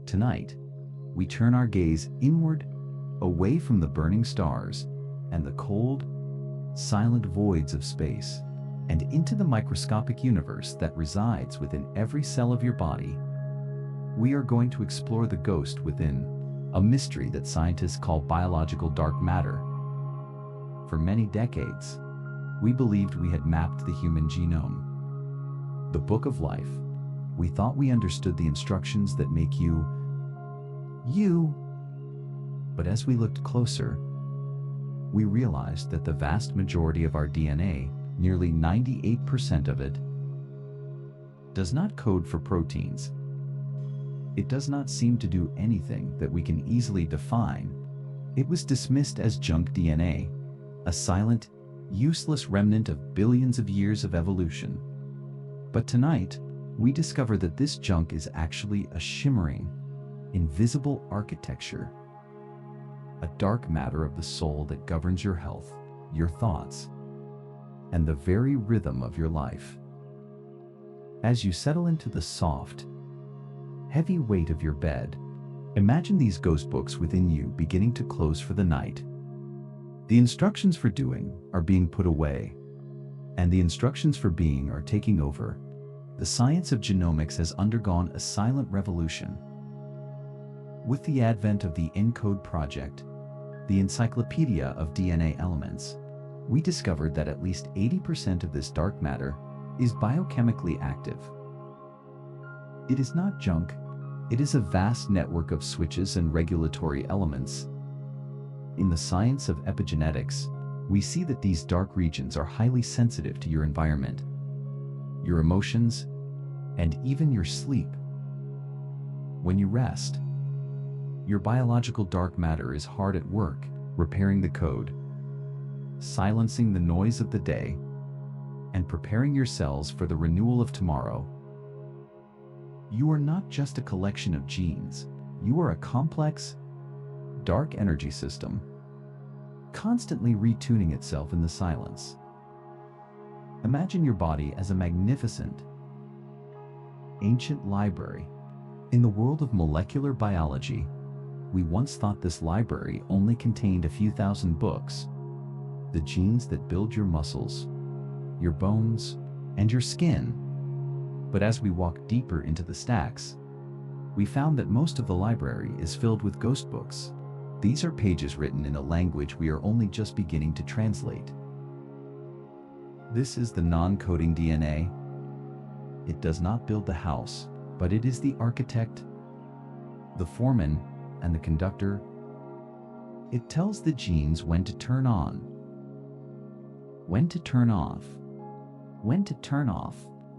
Tonight, we turn our gaze inward, away from the burning stars and the cold, silent voids of space, and into the microscopic universe that resides within every cell of your body. We are going to explore the ghost within, a mystery that scientists call biological dark matter. For many decades, we believed we had mapped the human genome, the book of life. We thought we understood the instructions that make you, you. But as we looked closer, we realized that the vast majority of our DNA, nearly 98% of it, does not code for proteins. It does not seem to do anything that we can easily define. It was dismissed as junk DNA, a silent, useless remnant of billions of years of evolution. But tonight, we discover that this junk is actually a shimmering, invisible architecture, a dark matter of the soul that governs your health, your thoughts, and the very rhythm of your life. As you settle into the soft, heavy weight of your bed, imagine these ghost books within you beginning to close for the night. The instructions for doing are being put away, and the instructions for being are taking over. The science of genomics has undergone a silent revolution. With the advent of the ENCODE project, the encyclopedia of DNA elements, we discovered that at least 80% of this dark matter is biochemically active. It is not junk, it is a vast network of switches and regulatory elements. In the science of epigenetics, we see that these dark regions are highly sensitive to your environment, your emotions, and even your sleep. When you rest, your biological dark matter is hard at work, repairing the code, silencing the noise of the day, and preparing your cells for the renewal of tomorrow. You are not just a collection of genes, you are a complex, dark energy system, constantly retuning itself in the silence. Imagine your body as a magnificent, ancient library. In the world of molecular biology, we once thought this library only contained a few thousand books, the genes that build your muscles, your bones, and your skin. But as we walked deeper into the stacks, we found that most of the library is filled with ghost books. These are pages written in a language we are only just beginning to translate. This is the non-coding DNA. It does not build the house, but it is the architect, the foreman, and the conductor. It tells the genes when to turn on, when to turn off, when to turn off,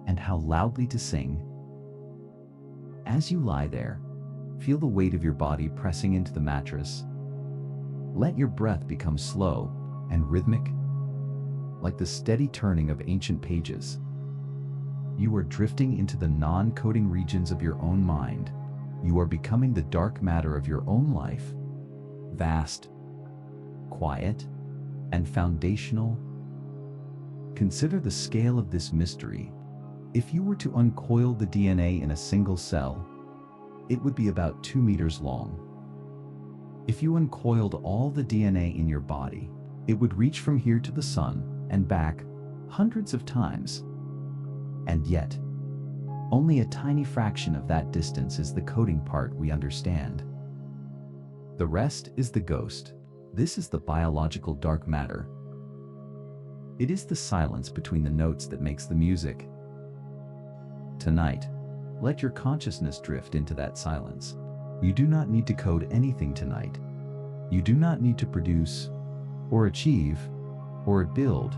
and how loudly to sing. As you lie there, feel the weight of your body pressing into the mattress. Let your breath become slow and rhythmic, like the steady turning of ancient pages. You are drifting into the non-coding regions of your own mind. You are becoming the dark matter of your own life, vast, quiet, and foundational. Consider the scale of this mystery. If you were to uncoil the DNA in a single cell, it would be about 2 meters long. If you uncoiled all the DNA in your body, it would reach from here to the sun and back hundreds of times. And yet, only a tiny fraction of that distance is the coding part we understand. The rest is the ghost. This is the biological dark matter. It is the silence between the notes that makes the music. Tonight, let your consciousness drift into that silence. You do not need to code anything tonight. You do not need to produce, or achieve, or build.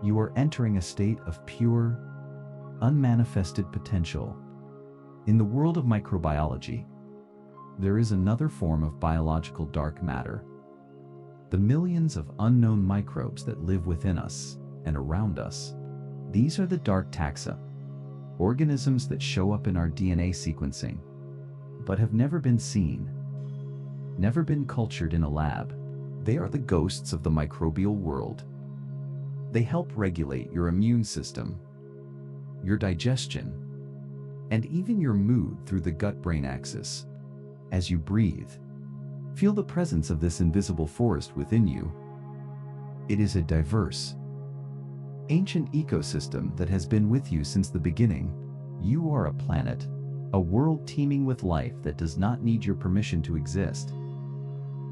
You are entering a state of pure, unmanifested potential. In the world of microbiology, there is another form of biological dark matter. The millions of unknown microbes that live within us and around us. These are the dark taxa, organisms that show up in our DNA sequencing, but have never been seen, never been cultured in a lab. They are the ghosts of the microbial world. They help regulate your immune system, your digestion, and even your mood through the gut-brain axis. As you breathe, feel the presence of this invisible forest within you. It is a diverse, ancient ecosystem that has been with you since the beginning. You are a planet, a world teeming with life that does not need your permission to exist.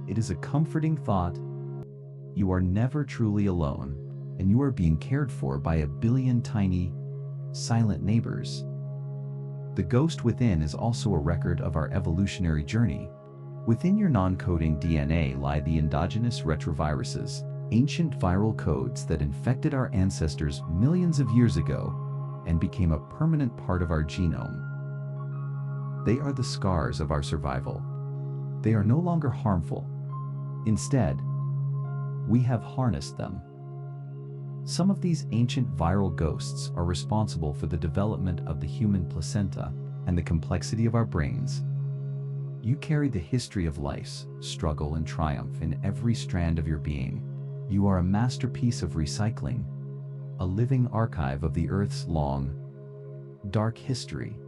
It is a comforting thought. You are never truly alone, and you are being cared for by a billion tiny, silent neighbors. The ghost within is also a record of our evolutionary journey. Within your non-coding DNA lie the endogenous retroviruses, ancient viral codes that infected our ancestors millions of years ago and became a permanent part of our genome. They are the scars of our survival. They are no longer harmful. Instead, we have harnessed them. Some of these ancient viral ghosts are responsible for the development of the human placenta and the complexity of our brains. You carry the history of life's struggle and triumph in every strand of your being. You are a masterpiece of recycling, a living archive of the Earth's long, dark history.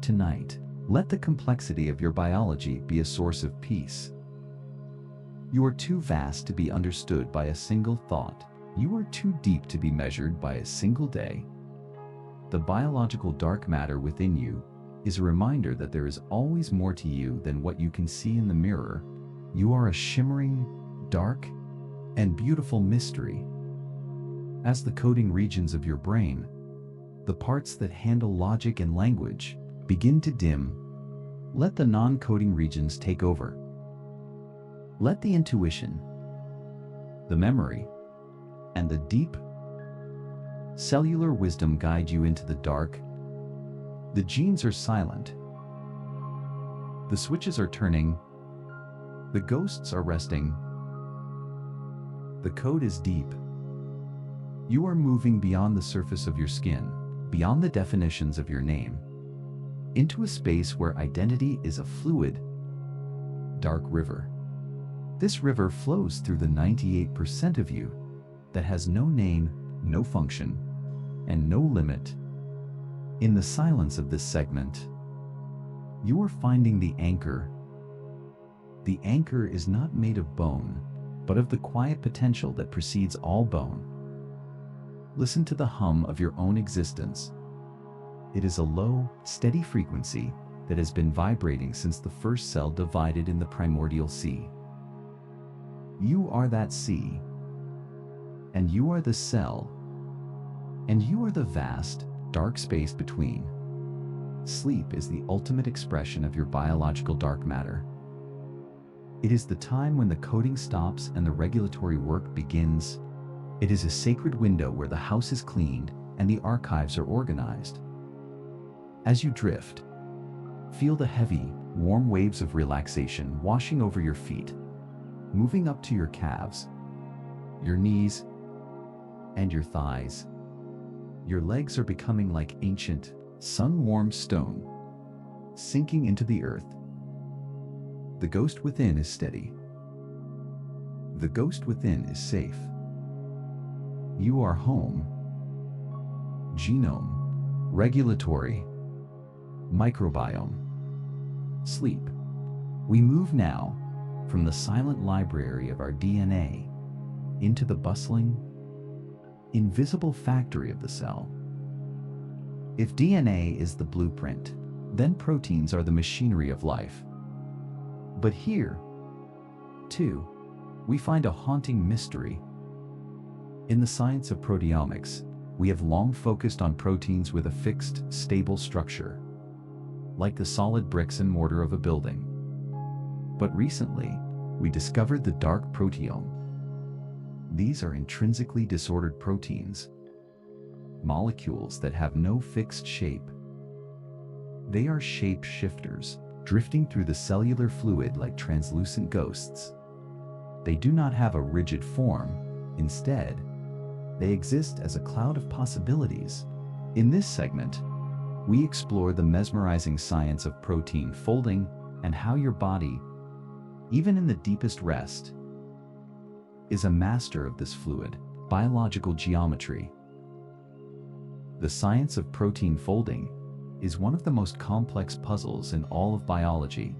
Tonight, let the complexity of your biology be a source of peace. You are too vast to be understood by a single thought. You are too deep to be measured by a single day. The biological dark matter within you is a reminder that there is always more to you than what you can see in the mirror. You are a shimmering, dark, and beautiful mystery. As the coding regions of your brain, the parts that handle logic and language, begin to dim, let the non-coding regions take over. Let the intuition, the memory, and the deep, cellular wisdom guide you into the dark. The genes are silent. The switches are turning. The ghosts are resting. The code is deep. You are moving beyond the surface of your skin, beyond the definitions of your name, into a space where identity is a fluid, dark river. This river flows through the 98% of you that has no name, no function, and no limit. In the silence of this segment, you are finding the anchor. The anchor is not made of bone, but of the quiet potential that precedes all bone. Listen to the hum of your own existence. It is a low, steady frequency that has been vibrating since the first cell divided in the primordial sea. You are that sea, and you are the cell, and you are the vast, dark space between. Sleep is the ultimate expression of your biological dark matter. It is the time when the coding stops and the regulatory work begins. It is a sacred window where the house is cleaned and the archives are organized. As you drift, feel the heavy, warm waves of relaxation washing over your feet, moving up to your calves, your knees, and your thighs. Your legs are becoming like ancient, sun-warmed stone, sinking into the earth. The ghost within is steady. The ghost within is safe. You are home. Genome, regulatory, microbiome, sleep. We move now from the silent library of our DNA into the bustling, invisible factory of the cell. If DNA is the blueprint, then proteins are the machinery of life. But here, too, we find a haunting mystery. In the science of proteomics, we have long focused on proteins with a fixed, stable structure, like the solid bricks and mortar of a building. But recently, we discovered the dark proteome. These are intrinsically disordered proteins, molecules that have no fixed shape. They are shape shifters, drifting through the cellular fluid like translucent ghosts. They do not have a rigid form. Instead, they exist as a cloud of possibilities. In this segment, we explore the mesmerizing science of protein folding and how your body, even in the deepest rest, is a master of this fluid, biological geometry. The science of protein folding is one of the most complex puzzles in all of biology.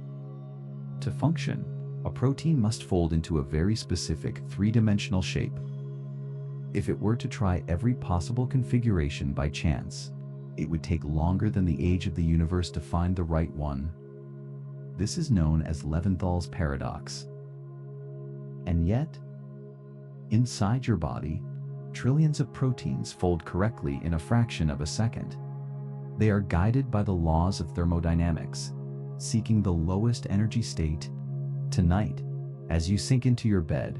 To function, a protein must fold into a very specific three-dimensional shape. If it were to try every possible configuration by chance, it would take longer than the age of the universe to find the right one. This is known as Levinthal's paradox. And yet, inside your body, trillions of proteins fold correctly in a fraction of a second. They are guided by the laws of thermodynamics, seeking the lowest energy state. Tonight, as you sink into your bed,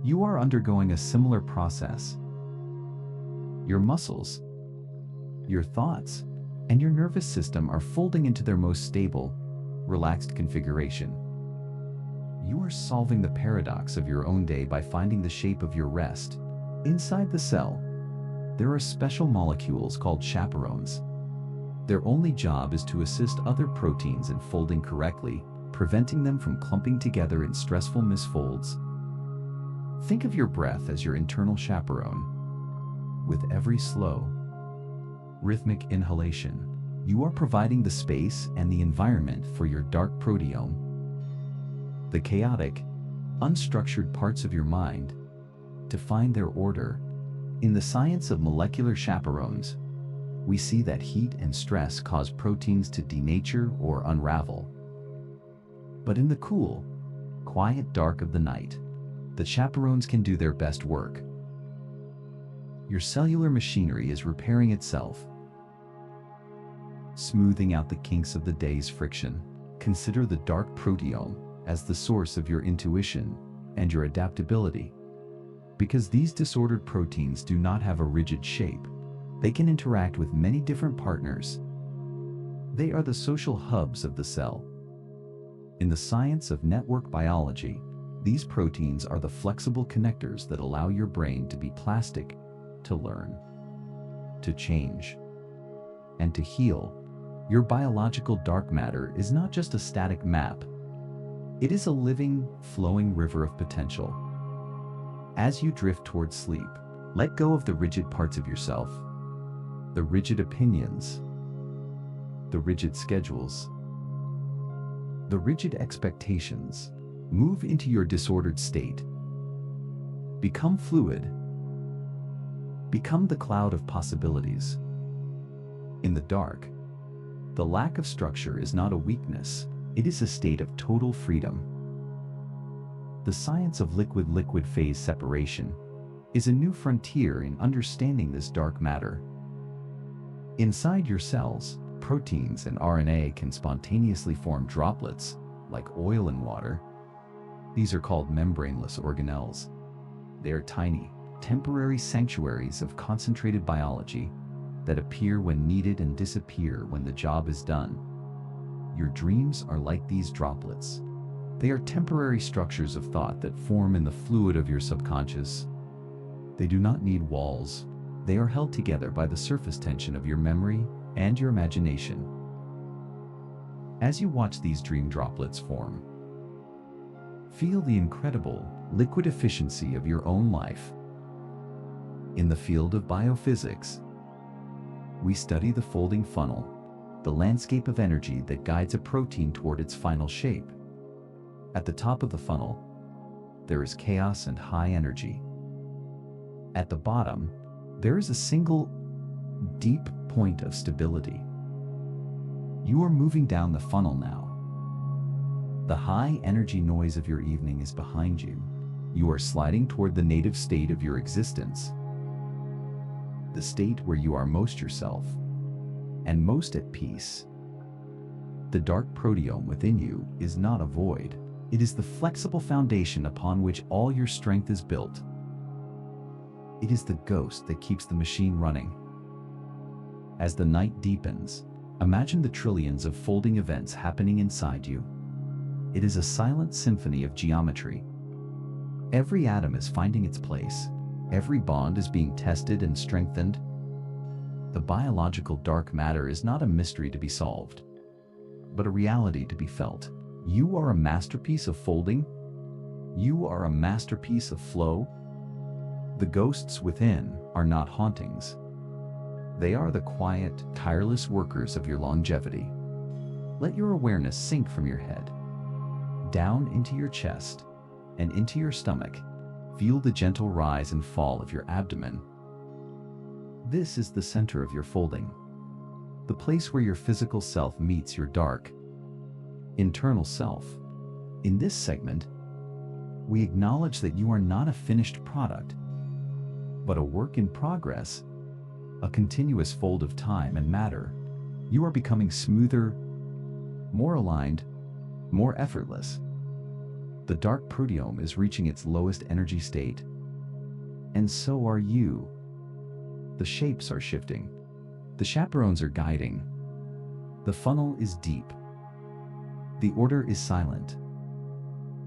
you are undergoing a similar process. Your muscles, your thoughts, and your nervous system are folding into their most stable, relaxed configuration. You are solving the paradox of your own day by finding the shape of your rest. Inside the cell, there are special molecules called chaperones. Their only job is to assist other proteins in folding correctly, preventing them from clumping together in stressful misfolds. Think of your breath as your internal chaperone. With every slow, rhythmic inhalation, you are providing the space and the environment for your dark proteome, the chaotic, unstructured parts of your mind, to find their order. In the science of molecular chaperones, we see that heat and stress cause proteins to denature or unravel. But in the cool, quiet dark of the night, the chaperones can do their best work. Your cellular machinery is repairing itself, smoothing out the kinks of the day's friction. Consider the dark proteome as the source of your intuition and your adaptability. Because these disordered proteins do not have a rigid shape, they can interact with many different partners. They are the social hubs of the cell. In the science of network biology, these proteins are the flexible connectors that allow your brain to be plastic, to learn, to change, and to heal. Your biological dark matter is not just a static map. It is a living, flowing river of potential. As you drift towards sleep, let go of the rigid parts of yourself, the rigid opinions, the rigid schedules, the rigid expectations. Move into your disordered state. Become fluid. Become the cloud of possibilities. In the dark, the lack of structure is not a weakness, it is a state of total freedom. The science of liquid-liquid phase separation is a new frontier in understanding this dark matter. Inside your cells, proteins and RNA can spontaneously form droplets, like oil in water. These are called membraneless organelles. They are tiny, temporary sanctuaries of concentrated biology that appear when needed and disappear when the job is done. Your dreams are like these droplets. They are temporary structures of thought that form in the fluid of your subconscious. They do not need walls. They are held together by the surface tension of your memory and your imagination. As you watch these dream droplets form, feel the incredible liquid efficiency of your own life. In the field of biophysics, we study the folding funnel, the landscape of energy that guides a protein toward its final shape. At the top of the funnel, there is chaos and high energy. At the bottom, there is a single, deep point of stability. You are moving down the funnel now. The high energy noise of your evening is behind you. You are sliding toward the native state of your existence. The state where you are most yourself and most at peace. The dark proteome within you is not a void. It is the flexible foundation upon which all your strength is built. It is the ghost that keeps the machine running. As the night deepens, imagine the trillions of folding events happening inside you. It is a silent symphony of geometry. Every atom is finding its place. Every bond is being tested and strengthened. The biological dark matter is not a mystery to be solved, but a reality to be felt. You are a masterpiece of folding. You are a masterpiece of flow. The ghosts within are not hauntings. They are the quiet, tireless workers of your longevity. Let your awareness sink from your head, down into your chest, and into your stomach. Feel the gentle rise and fall of your abdomen. This is the center of your folding, the place where your physical self meets your dark, internal self. In this segment, we acknowledge that you are not a finished product, but a work in progress, a continuous fold of time and matter. You are becoming smoother, more aligned, more effortless. The dark proteome is reaching its lowest energy state, and so are you. The shapes are shifting. The chaperones are guiding. The funnel is deep. The order is silent.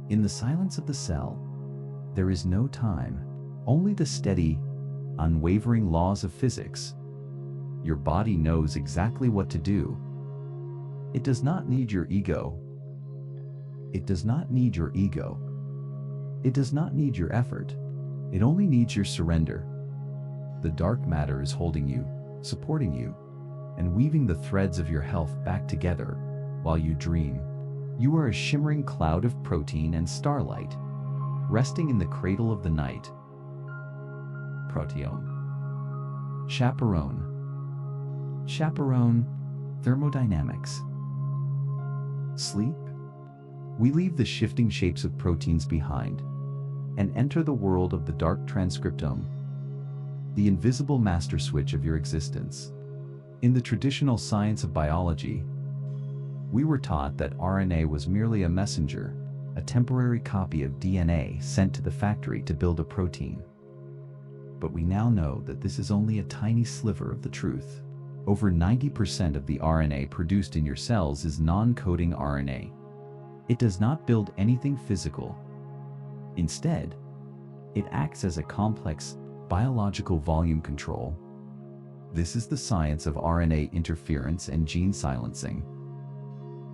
In the silence of the cell, there is no time, only the steady, unwavering laws of physics. Your body knows exactly what to do. It does not need your ego. It does not need your ego. It does not need your effort. It only needs your surrender. The dark matter is holding you, supporting you, and weaving the threads of your health back together while you dream. You are a shimmering cloud of protein and starlight, resting in the cradle of the night. Proteome. Chaperone. Chaperone. Thermodynamics. Sleep. We leave the shifting shapes of proteins behind and enter the world of the dark transcriptome, the invisible master switch of your existence. In the traditional science of biology, we were taught that RNA was merely a messenger, a temporary copy of DNA sent to the factory to build a protein. But we now know that this is only a tiny sliver of the truth. Over 90% of the RNA produced in your cells is non-coding RNA. It does not build anything physical. Instead, it acts as a complex biological volume control. This is the science of RNA interference and gene silencing.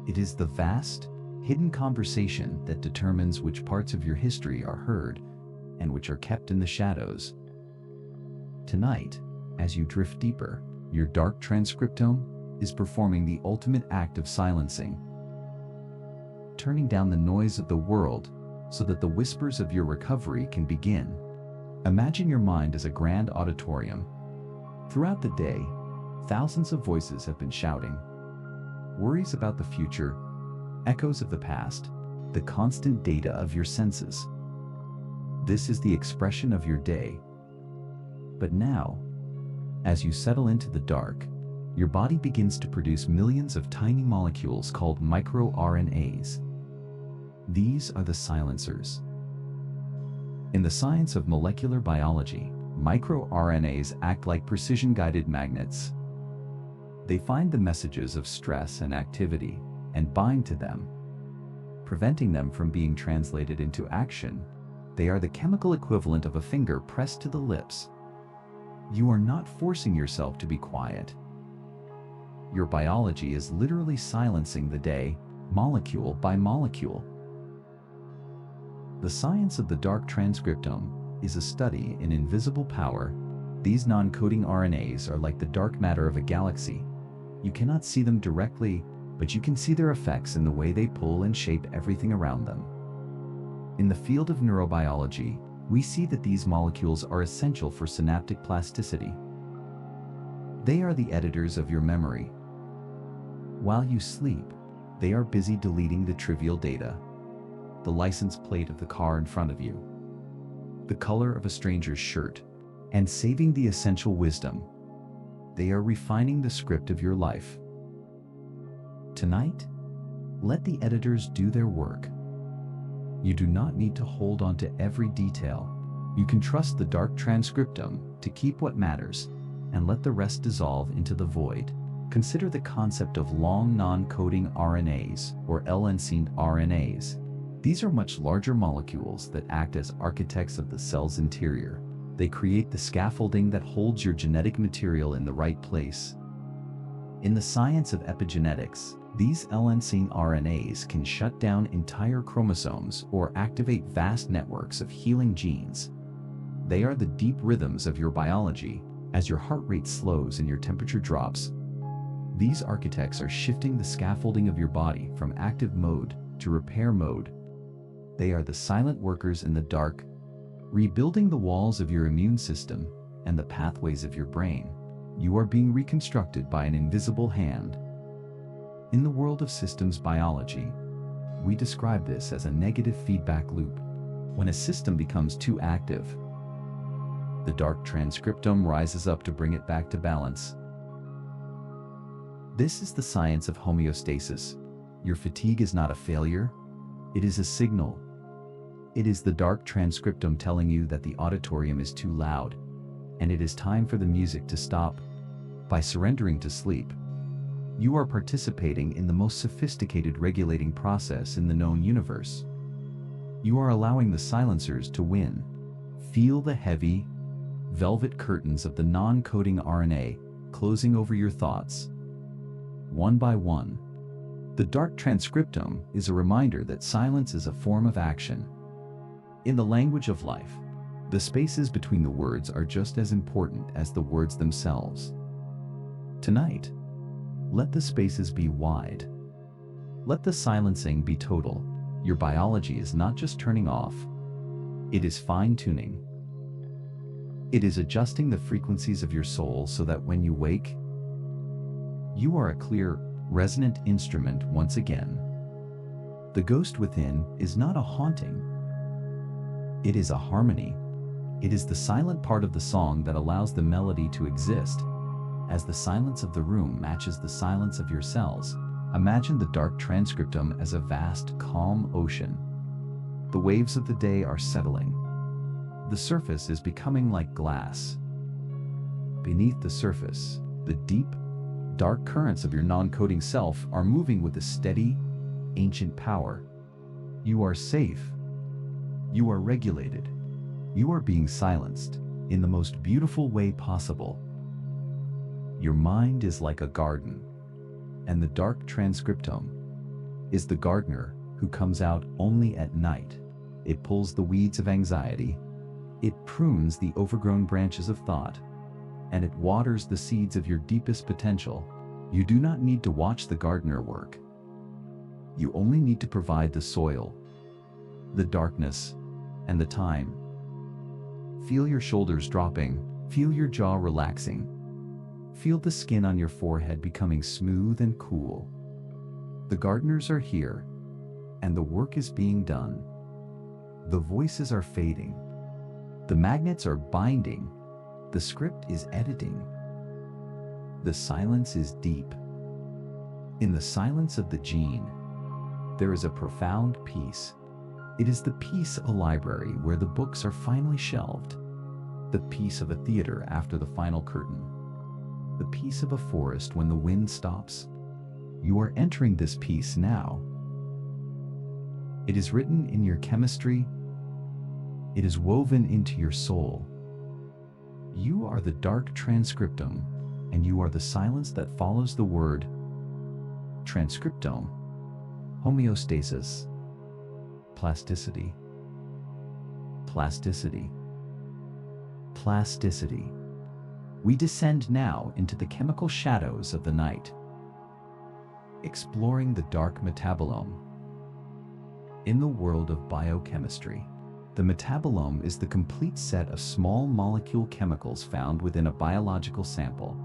It is the vast, hidden conversation that determines which parts of your history are heard and which are kept in the shadows. Tonight, as you drift deeper, your dark transcriptome is performing the ultimate act of silencing, turning down the noise of the world so that the whispers of your recovery can begin. Imagine your mind as a grand auditorium. Throughout the day, thousands of voices have been shouting. Worries about the future, echoes of the past, the constant data of your senses. This is the expression of your day. But now, as you settle into the dark, your body begins to produce millions of tiny molecules called microRNAs. These are the silencers. In the science of molecular biology, microRNAs act like precision-guided magnets. They find the messages of stress and activity and bind to them, preventing them from being translated into action. They are the chemical equivalent of a finger pressed to the lips. You are not forcing yourself to be quiet. Your biology is literally silencing the day, molecule by molecule. The science of the dark transcriptome is a study in invisible power. These non-coding RNAs are like the dark matter of a galaxy. You cannot see them directly, but you can see their effects in the way they pull and shape everything around them. In the field of neurobiology, we see that these molecules are essential for synaptic plasticity. They are the editors of your memory. While you sleep, they are busy deleting the trivial data, the license plate of the car in front of you, the color of a stranger's shirt, and saving the essential wisdom. They are refining the script of your life. Tonight, let the editors do their work. You do not need to hold on to every detail. You can trust the dark transcriptome to keep what matters and let the rest dissolve into the void. Consider the concept of long non-coding RNAs or L-encined RNAs. These are much larger molecules that act as architects of the cell's interior. They create the scaffolding that holds your genetic material in the right place. In the science of epigenetics, these L-encined RNAs can shut down entire chromosomes or activate vast networks of healing genes. They are the deep rhythms of your biology, As your heart rate slows and your temperature drops, these architects are shifting the scaffolding of your body from active mode to repair mode. They are the silent workers in the dark, rebuilding the walls of your immune system and the pathways of your brain. You are being reconstructed by an invisible hand. In the world of systems biology, we describe this as a negative feedback loop. When a system becomes too active, the dark transcriptome rises up to bring it back to balance. This is the science of homeostasis. Your fatigue is not a failure, it is a signal. It is the dark transcriptome telling you that the auditorium is too loud, and it is time for the music to stop. By surrendering to sleep, you are participating in the most sophisticated regulating process in the known universe. You are allowing the silencers to win. Feel the heavy, velvet curtains of the non-coding RNA closing over your thoughts. One by one, the dark transcriptome is a reminder that silence is a form of action. In the language of life, the spaces between the words are just as important as the words themselves. Tonight, let the spaces be wide. Let the silencing be total. Your biology is not just turning off, it is fine-tuning. It is adjusting the frequencies of your soul so that when you wake, you are a clear, resonant instrument once again. The ghost within is not a haunting. It is a harmony. It is the silent part of the song that allows the melody to exist. As the silence of the room matches the silence of your cells, imagine the dark transcriptome as a vast, calm ocean. The waves of the day are settling. The surface is becoming like glass. Beneath the surface, the deep, dark currents of your non-coding self are moving with a steady, ancient power. You are safe. You are regulated. You are being silenced in the most beautiful way possible. Your mind is like a garden, and the dark transcriptome is the gardener who comes out only at night. It pulls the weeds of anxiety, it prunes the overgrown branches of thought, and it waters the seeds of your deepest potential. You do not need to watch the gardener work. You only need to provide the soil, the darkness, and the time. Feel your shoulders dropping, feel your jaw relaxing. Feel the skin on your forehead becoming smooth and cool. The gardeners are here, and the work is being done. The voices are fading. The magnets are binding. The script is editing. The silence is deep. In the silence of the gene, there is a profound peace. It is the peace of a library where the books are finally shelved. The peace of a theater after the final curtain. The peace of a forest when the wind stops. You are entering this peace now. It is written in your chemistry. It is woven into your soul. You are the dark transcriptome, and you are the silence that follows the word. Transcriptome, homeostasis, plasticity, plasticity, plasticity. We descend now into the chemical shadows of the night, exploring the dark metabolome. In the world of biochemistry, the metabolome is the complete set of small molecule chemicals found within a biological sample.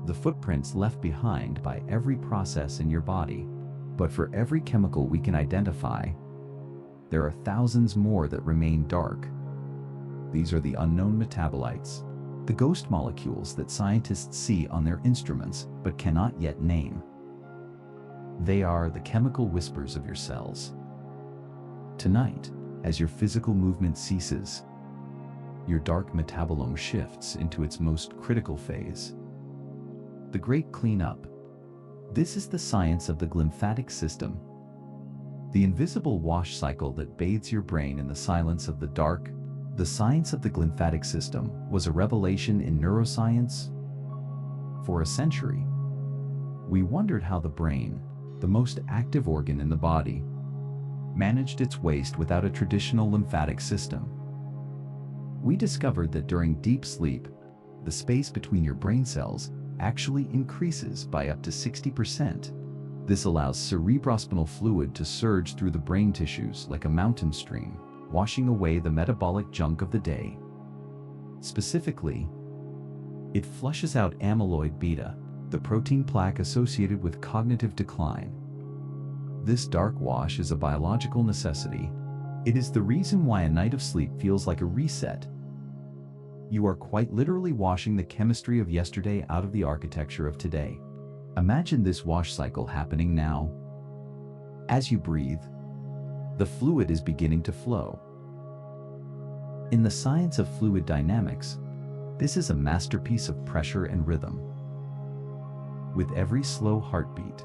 The footprints left behind by every process in your body. But for every chemical we can identify, there are thousands more that remain dark. These are the unknown metabolites, the ghost molecules that scientists see on their instruments but cannot yet name. They are the chemical whispers of your cells. Tonight, as your physical movement ceases, your dark metabolome shifts into its most critical phase. The great cleanup. This is the science of the glymphatic system, the invisible wash cycle that bathes your brain in the silence of the dark. The science of the glymphatic system was a revelation in neuroscience. For a century, we wondered how the brain, the most active organ in the body, managed its waste without a traditional lymphatic system. We discovered that during deep sleep, the space between your brain cells actually increases by up to 60%. This allows cerebrospinal fluid to surge through the brain tissues like a mountain stream, washing away the metabolic junk of the day. Specifically, it flushes out amyloid beta, the protein plaque associated with cognitive decline. This dark wash is a biological necessity. It is the reason why a night of sleep feels like a reset. You are quite literally washing the chemistry of yesterday out of the architecture of today. Imagine this wash cycle happening now. As you breathe, the fluid is beginning to flow. In the science of fluid dynamics, this is a masterpiece of pressure and rhythm. With every slow heartbeat,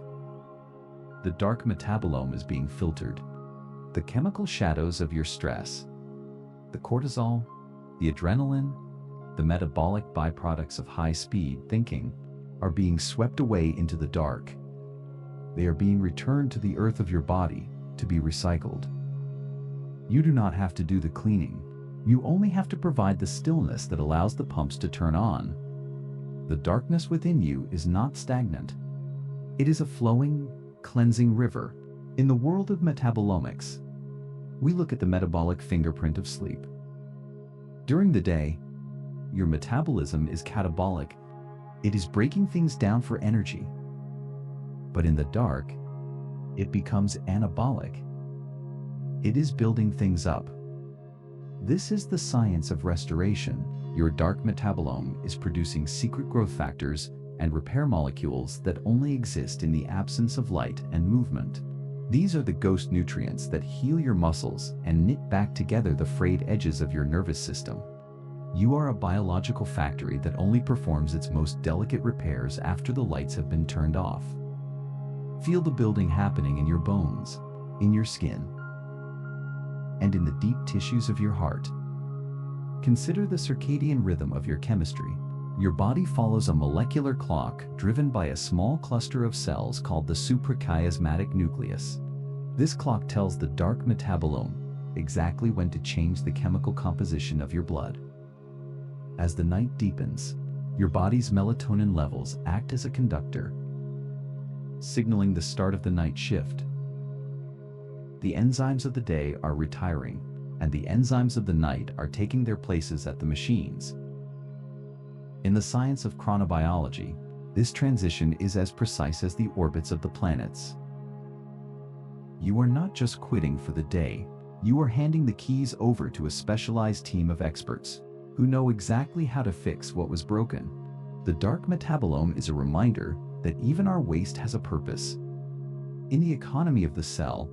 the dark metabolome is being filtered. The chemical shadows of your stress, the cortisol, the adrenaline, the metabolic byproducts of high-speed thinking, are being swept away into the dark. They are being returned to the earth of your body to be recycled. You do not have to do the cleaning. You only have to provide the stillness that allows the pumps to turn on. The darkness within you is not stagnant. It is a flowing, cleansing river. In the world of metabolomics, we look at the metabolic fingerprint of sleep. During the day, your metabolism is catabolic. It is breaking things down for energy. But in the dark, it becomes anabolic. It is building things up. This is the science of restoration. Your dark metabolome is producing secret growth factors and repair molecules that only exist in the absence of light and movement. These are the ghost nutrients that heal your muscles and knit back together the frayed edges of your nervous system. You are a biological factory that only performs its most delicate repairs after the lights have been turned off. Feel the building happening in your bones, in your skin, and in the deep tissues of your heart. Consider the circadian rhythm of your chemistry. Your body follows a molecular clock driven by a small cluster of cells called the suprachiasmatic nucleus. This clock tells the dark metabolome exactly when to change the chemical composition of your blood. As the night deepens, your body's melatonin levels act as a conductor, signaling the start of the night shift. The enzymes of the day are retiring, and the enzymes of the night are taking their places at the machines. In the science of chronobiology, this transition is as precise as the orbits of the planets. You are not just quitting for the day, you are handing the keys over to a specialized team of experts who know exactly how to fix what was broken. The dark metabolome is a reminder that even our waste has a purpose. In the economy of the cell,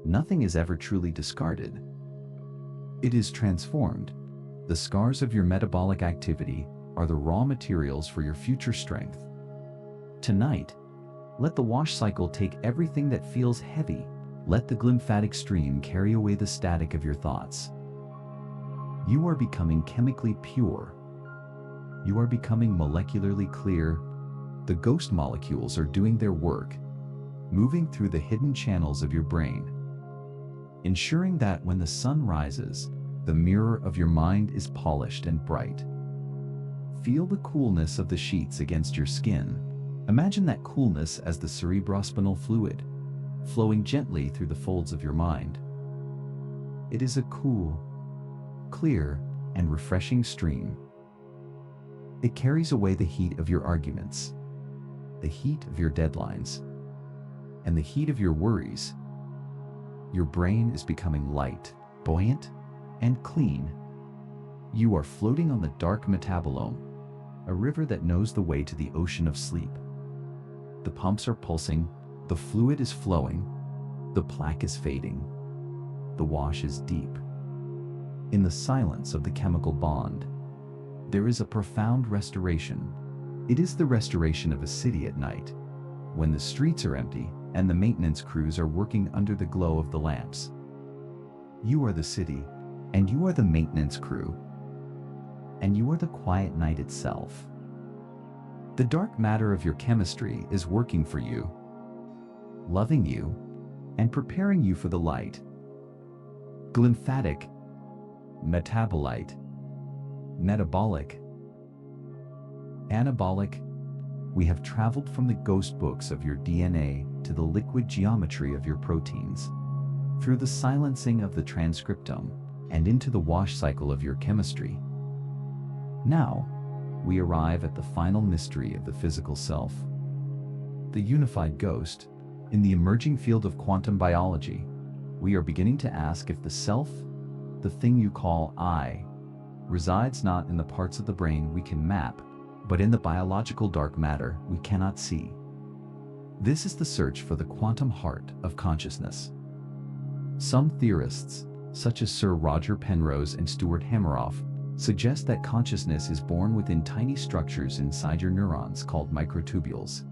nothing is ever truly discarded. It is transformed. The scars of your metabolic activity are the raw materials for your future strength. Tonight, let the wash cycle take everything that feels heavy. Let the glymphatic stream carry away the static of your thoughts. You are becoming chemically pure. You are becoming molecularly clear. The ghost molecules are doing their work, moving through the hidden channels of your brain, ensuring that when the sun rises, the mirror of your mind is polished and bright. Feel the coolness of the sheets against your skin. Imagine that coolness as the cerebrospinal fluid, flowing gently through the folds of your mind. It is a cool, clear, and refreshing stream. It carries away the heat of your arguments, the heat of your deadlines, and the heat of your worries. Your brain is becoming light, buoyant, and clean. You are floating on the dark metabolome, a river that knows the way to the ocean of sleep. The pumps are pulsing, the fluid is flowing, the plaque is fading, the wash is deep. In the silence of the chemical bond, there is a profound restoration. It is the restoration of a city at night, when the streets are empty and the maintenance crews are working under the glow of the lamps. You are the city, and you are the maintenance crew, and you are the quiet night itself. The dark matter of your chemistry is working for you, loving you, and preparing you for the light. Glymphatic, metabolite, metabolic, Anabolic, we have traveled from the ghost books of your DNA to the liquid geometry of your proteins, through the silencing of the transcriptome, and into the wash cycle of your chemistry. Now, we arrive at the final mystery of the physical self, the unified ghost. In the emerging field of quantum biology, we are beginning to ask if the self, the thing you call I, resides not in the parts of the brain we can map, but in the biological dark matter we cannot see. This is the search for the quantum heart of consciousness. Some theorists, such as Sir Roger Penrose and Stuart Hameroff, suggest that consciousness is born within tiny structures inside your neurons called microtubules.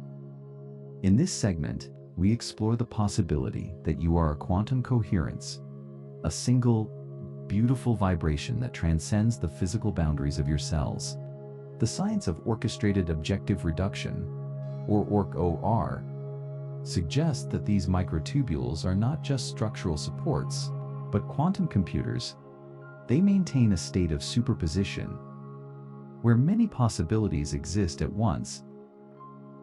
In this segment, we explore the possibility that you are a quantum coherence, a single, beautiful vibration that transcends the physical boundaries of your cells. The science of orchestrated objective reduction, or ORC-OR, suggests that these microtubules are not just structural supports, but quantum computers. They maintain a state of superposition, where many possibilities exist at once,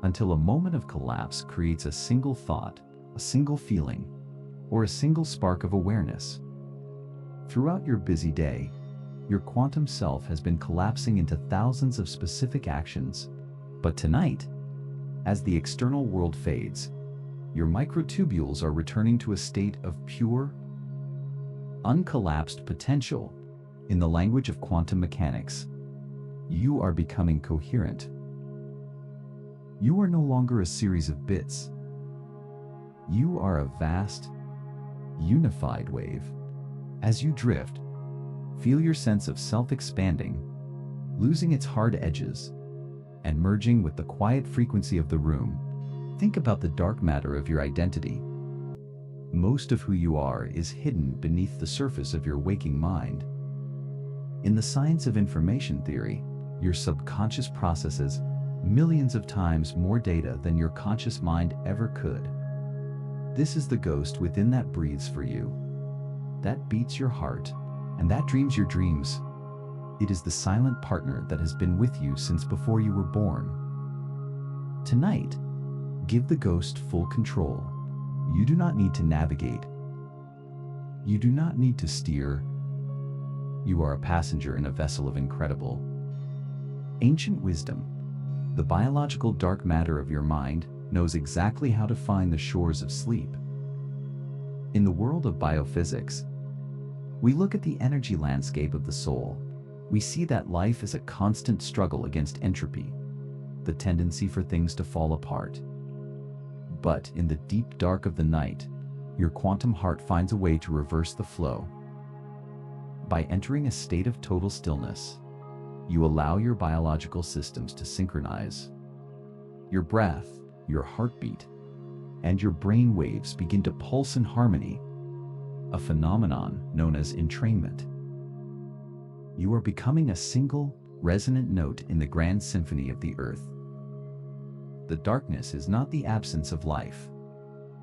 until a moment of collapse creates a single thought, a single feeling, or a single spark of awareness. Throughout your busy day, your quantum self has been collapsing into thousands of specific actions. But tonight, as the external world fades, your microtubules are returning to a state of pure, uncollapsed potential. In the language of quantum mechanics, you are becoming coherent. You are no longer a series of bits. You are a vast, unified wave. As you drift, feel your sense of self expanding, losing its hard edges, and merging with the quiet frequency of the room. Think about the dark matter of your identity. Most of who you are is hidden beneath the surface of your waking mind. In the science of information theory, your subconscious processes millions of times more data than your conscious mind ever could. This is the ghost within that breathes for you, that beats your heart, and that dreams your dreams. It is the silent partner that has been with you since before you were born. Tonight, give the ghost full control. You do not need to navigate. You do not need to steer. You are a passenger in a vessel of incredible, ancient wisdom. The biological dark matter of your mind knows exactly how to find the shores of sleep. In the world of biophysics, we look at the energy landscape of the soul. We see that life is a constant struggle against entropy, the tendency for things to fall apart. But in the deep dark of the night, your quantum heart finds a way to reverse the flow. By entering a state of total stillness, you allow your biological systems to synchronize. Your breath, your heartbeat, and your brain waves begin to pulse in harmony, a phenomenon known as entrainment. You are becoming a single, resonant note in the grand symphony of the earth. The darkness is not the absence of life.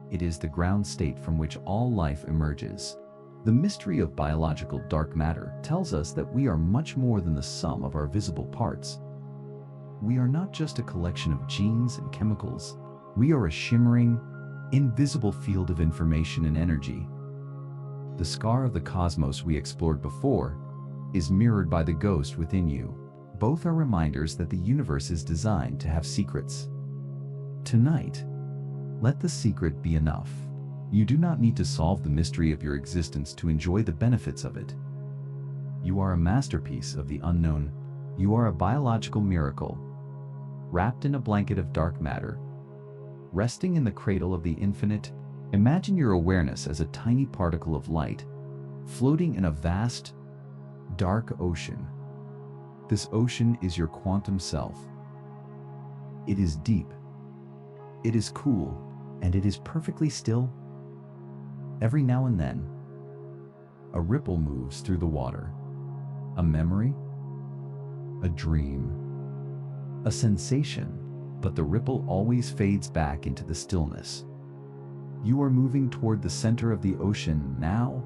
It is the ground state from which all life emerges. The mystery of biological dark matter tells us that we are much more than the sum of our visible parts. We are not just a collection of genes and chemicals. We are a shimmering, invisible field of information and energy. The scar of the cosmos we explored before is mirrored by the ghost within you. Both are reminders that the universe is designed to have secrets. Tonight, let the secret be enough. You do not need to solve the mystery of your existence to enjoy the benefits of it. You are a masterpiece of the unknown. You are a biological miracle, wrapped in a blanket of dark matter, resting in the cradle of the infinite. Imagine your awareness as a tiny particle of light, floating in a vast, dark ocean. This ocean is your quantum self. It is deep, it is cool, and it is perfectly still. Every now and then, a ripple moves through the water. A memory, a dream, a sensation, but the ripple always fades back into the stillness. You are moving toward the center of the ocean now,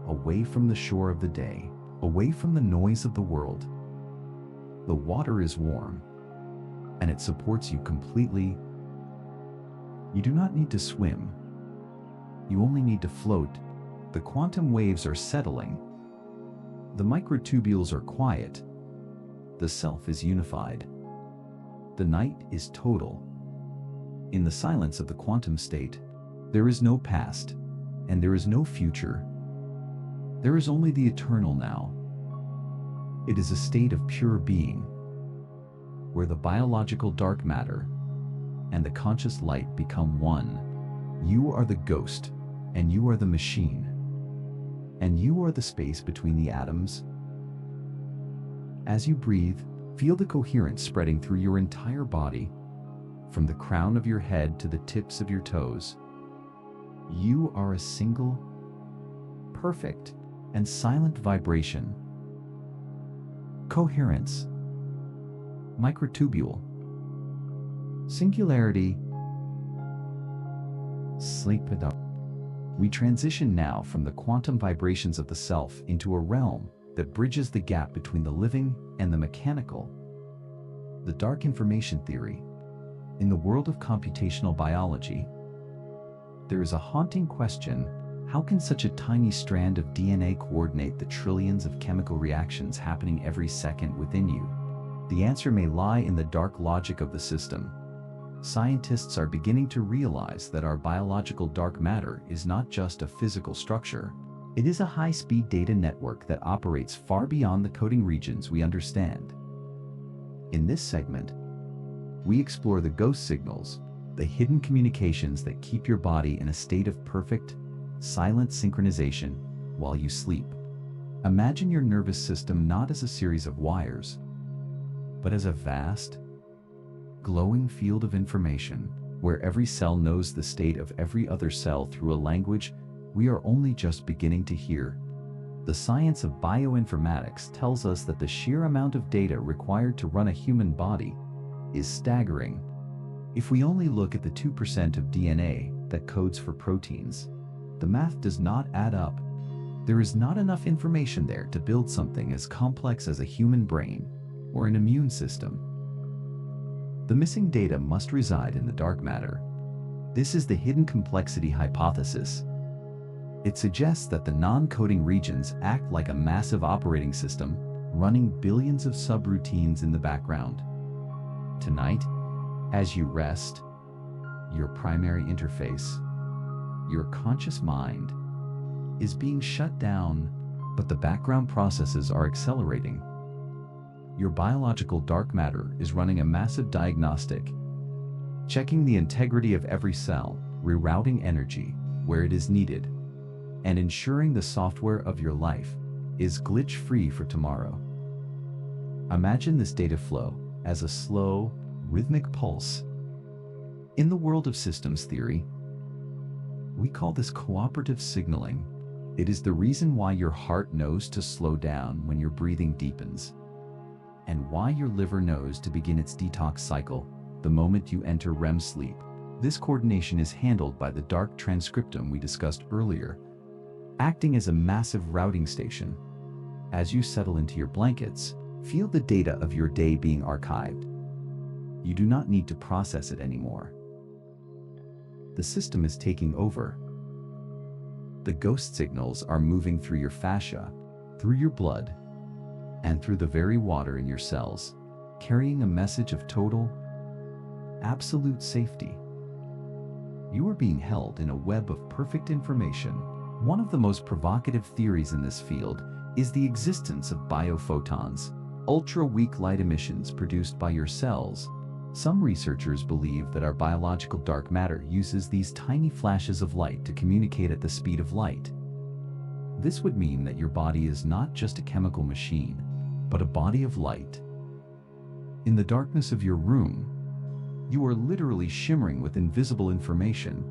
away from the shore of the day, away from the noise of the world. The water is warm, and it supports you completely. You do not need to swim. You only need to float. The quantum waves are settling. The microtubules are quiet. The self is unified. The night is total. In the silence of the quantum state, there is no past, and there is no future. There is only the eternal now. It is a state of pure being, where the biological dark matter and the conscious light become one. You are the ghost, and you are the machine, and you are the space between the atoms. As you breathe, feel the coherence spreading through your entire body, from the crown of your head to the tips of your toes. You are a single, perfect, and silent vibration. Coherence, microtubule, singularity, sleep it up. We transition now from the quantum vibrations of the self into a realm that bridges the gap between the living and the mechanical. The dark information theory. In the world of computational biology, there is a haunting question: how can such a tiny strand of DNA coordinate the trillions of chemical reactions happening every second within you? The answer may lie in the dark logic of the system. Scientists are beginning to realize that our biological dark matter is not just a physical structure. It is a high-speed data network that operates far beyond the coding regions we understand. In this segment, we explore the ghost signals, the hidden communications that keep your body in a state of perfect, silent synchronization while you sleep. Imagine your nervous system not as a series of wires, but as a vast, glowing field of information, where every cell knows the state of every other cell through a language we are only just beginning to hear. The science of bioinformatics tells us that the sheer amount of data required to run a human body is staggering. If we only look at the 2% of DNA that codes for proteins, the math does not add up. There is not enough information there to build something as complex as a human brain or an immune system. The missing data must reside in the dark matter. This is the hidden complexity hypothesis. It suggests that the non-coding regions act like a massive operating system, running billions of subroutines in the background. Tonight, as you rest, your primary interface, your conscious mind, is being shut down, but the background processes are accelerating. Your biological dark matter is running a massive diagnostic, checking the integrity of every cell, rerouting energy where it is needed, and ensuring the software of your life is glitch-free for tomorrow. Imagine this data flow as a slow, rhythmic pulse. In the world of systems theory, we call this cooperative signaling. It is the reason why your heart knows to slow down when your breathing deepens, and why your liver knows to begin its detox cycle the moment you enter REM sleep. This coordination is handled by the dark transcriptome we discussed earlier, acting as a massive routing station. As you settle into your blankets, feel the data of your day being archived. You do not need to process it anymore. The system is taking over. The ghost signals are moving through your fascia, through your blood, and through the very water in your cells, carrying a message of total, absolute safety. You are being held in a web of perfect information. One of the most provocative theories in this field is the existence of biophotons, ultra-weak light emissions produced by your cells. Some researchers believe that our biological dark matter uses these tiny flashes of light to communicate at the speed of light. This would mean that your body is not just a chemical machine, but a body of light. In the darkness of your room, you are literally shimmering with invisible information.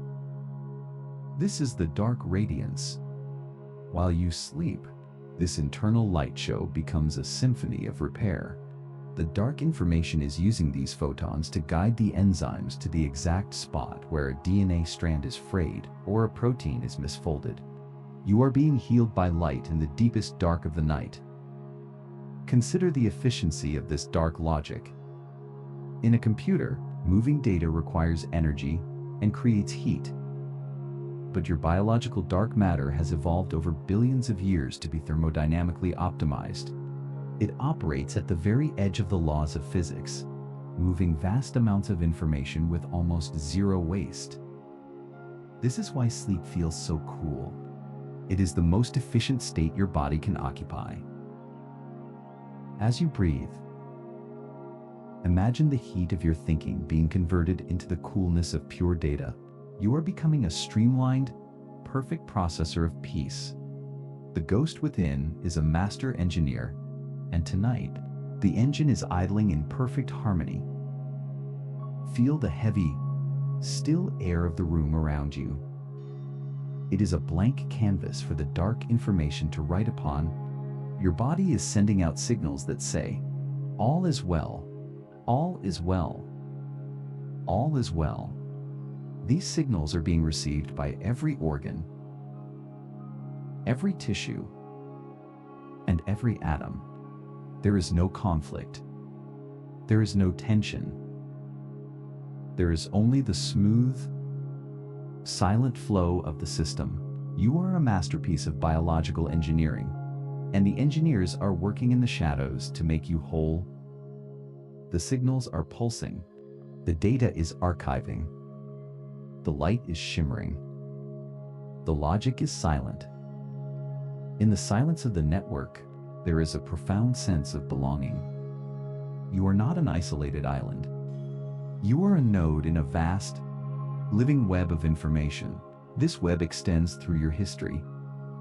This is the dark radiance. While you sleep, this internal light show becomes a symphony of repair. The dark information is using these photons to guide the enzymes to the exact spot where a DNA strand is frayed or a protein is misfolded. You are being healed by light in the deepest dark of the night. Consider the efficiency of this dark logic. In a computer, moving data requires energy and creates heat. But your biological dark matter has evolved over billions of years to be thermodynamically optimized. It operates at the very edge of the laws of physics, moving vast amounts of information with almost zero waste. This is why sleep feels so cool. It is the most efficient state your body can occupy. As you breathe, imagine the heat of your thinking being converted into the coolness of pure data. You are becoming a streamlined, perfect processor of peace. The ghost within is a master engineer, and tonight, the engine is idling in perfect harmony. Feel the heavy, still air of the room around you. It is a blank canvas for the dark information to write upon. Your body is sending out signals that say, all is well, all is well, all is well. These signals are being received by every organ, every tissue, and every atom. There is no conflict. There is no tension. There is only the smooth, silent flow of the system. You are a masterpiece of biological engineering, and the engineers are working in the shadows to make you whole. The signals are pulsing. The data is archiving. The light is shimmering. The logic is silent. In the silence of the network, there is a profound sense of belonging. You are not an isolated island. You are a node in a vast, living web of information. This web extends through your history,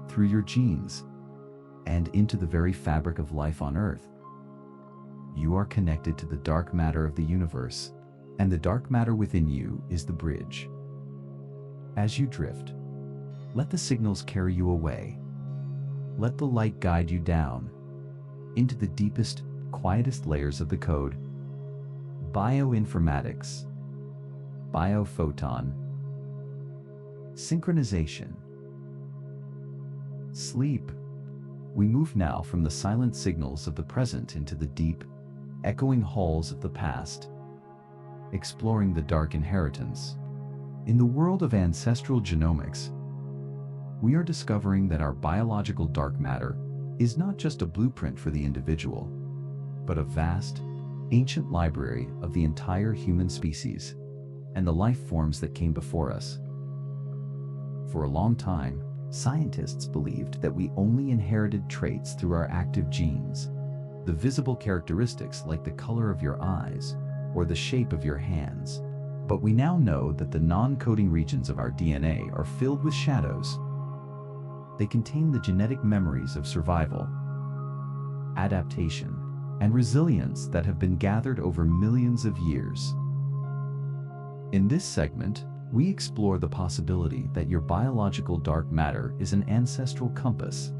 through your genes, and into the very fabric of life on Earth. You are connected to the dark matter of the universe, and the dark matter within you is the bridge. As you drift, let the signals carry you away. Let the light guide you down into the deepest, quietest layers of the code. Bioinformatics, biophoton, synchronization, sleep. We move now from the silent signals of the present into the deep, echoing halls of the past, exploring the dark inheritance. In the world of ancestral genomics, we are discovering that our biological dark matter is not just a blueprint for the individual, but a vast, ancient library of the entire human species and the life forms that came before us. For a long time, scientists believed that we only inherited traits through our active genes, the visible characteristics like the color of your eyes or the shape of your hands. But we now know that the non-coding regions of our DNA are filled with shadows. They contain the genetic memories of survival, adaptation, and resilience that have been gathered over millions of years. In this segment, we explore the possibility that your biological dark matter is an ancestral compass,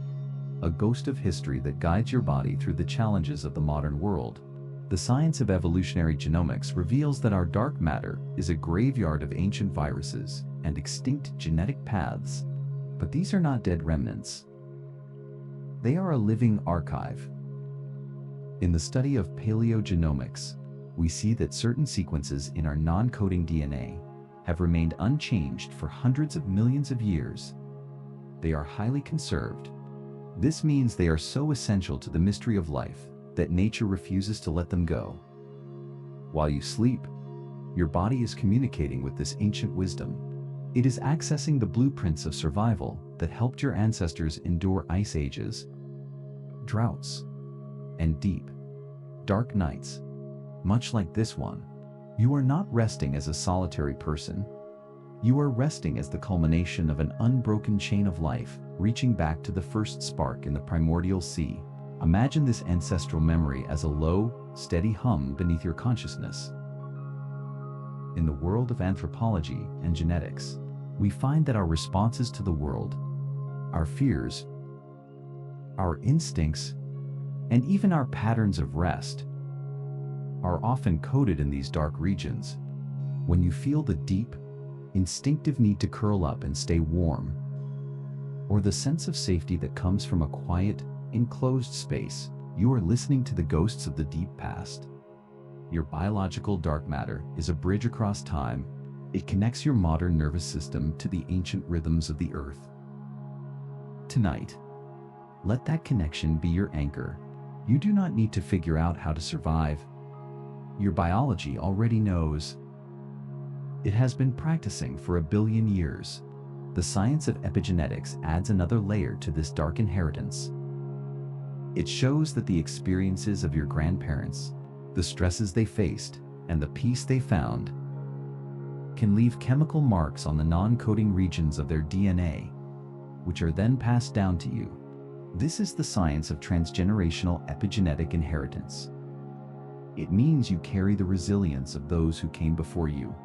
a ghost of history that guides your body through the challenges of the modern world. The science of evolutionary genomics reveals that our dark matter is a graveyard of ancient viruses and extinct genetic paths. But these are not dead remnants. They are a living archive. In the study of paleogenomics, we see that certain sequences in our non-coding DNA have remained unchanged for hundreds of millions of years. They are highly conserved. This means they are so essential to the mystery of life that nature refuses to let them go. While you sleep, your body is communicating with this ancient wisdom. It is accessing the blueprints of survival that helped your ancestors endure ice ages, droughts, and deep, dark nights. Much like this one, you are not resting as a solitary person. You are resting as the culmination of an unbroken chain of life, reaching back to the first spark in the primordial sea. Imagine this ancestral memory as a low, steady hum beneath your consciousness. In the world of anthropology and genetics, we find that our responses to the world, our fears, our instincts, and even our patterns of rest are often coded in these dark regions. When you feel the deep, instinctive need to curl up and stay warm, or the sense of safety that comes from a quiet, enclosed space, you are listening to the ghosts of the deep past. Your biological dark matter is a bridge across time. It connects your modern nervous system to the ancient rhythms of the earth. Tonight, let that connection be your anchor. You do not need to figure out how to survive. Your biology already knows. It has been practicing for 1 billion years. The science of epigenetics adds another layer to this dark inheritance. It shows that the experiences of your grandparents, the stresses they faced, and the peace they found can leave chemical marks on the non-coding regions of their DNA, which are then passed down to you. This is the science of transgenerational epigenetic inheritance. It means you carry the resilience of those who came before you.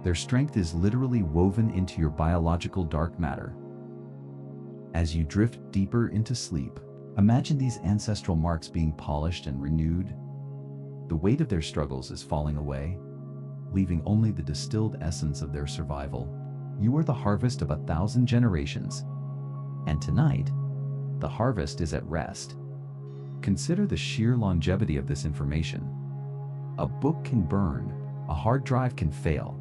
Their strength is literally woven into your biological dark matter. As you drift deeper into sleep, imagine these ancestral marks being polished and renewed. The weight of their struggles is falling away, leaving only the distilled essence of their survival. You are the harvest of 1,000 generations. And tonight, the harvest is at rest. Consider the sheer longevity of this information. A book can burn, a hard drive can fail,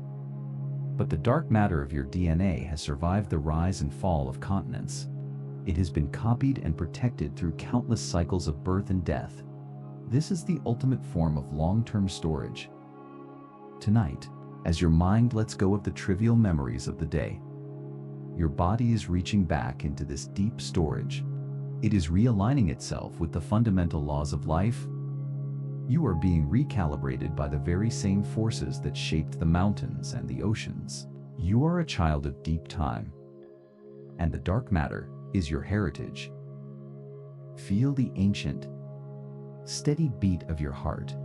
but the dark matter of your DNA has survived the rise and fall of continents. It has been copied and protected through countless cycles of birth and death. This is the ultimate form of long-term storage. Tonight, as your mind lets go of the trivial memories of the day, your body is reaching back into this deep storage. It is realigning itself with the fundamental laws of life. You are being recalibrated by the very same forces that shaped the mountains and the oceans. You are a child of deep time, and the dark matter is your heritage. Feel the ancient, steady beat of your heart.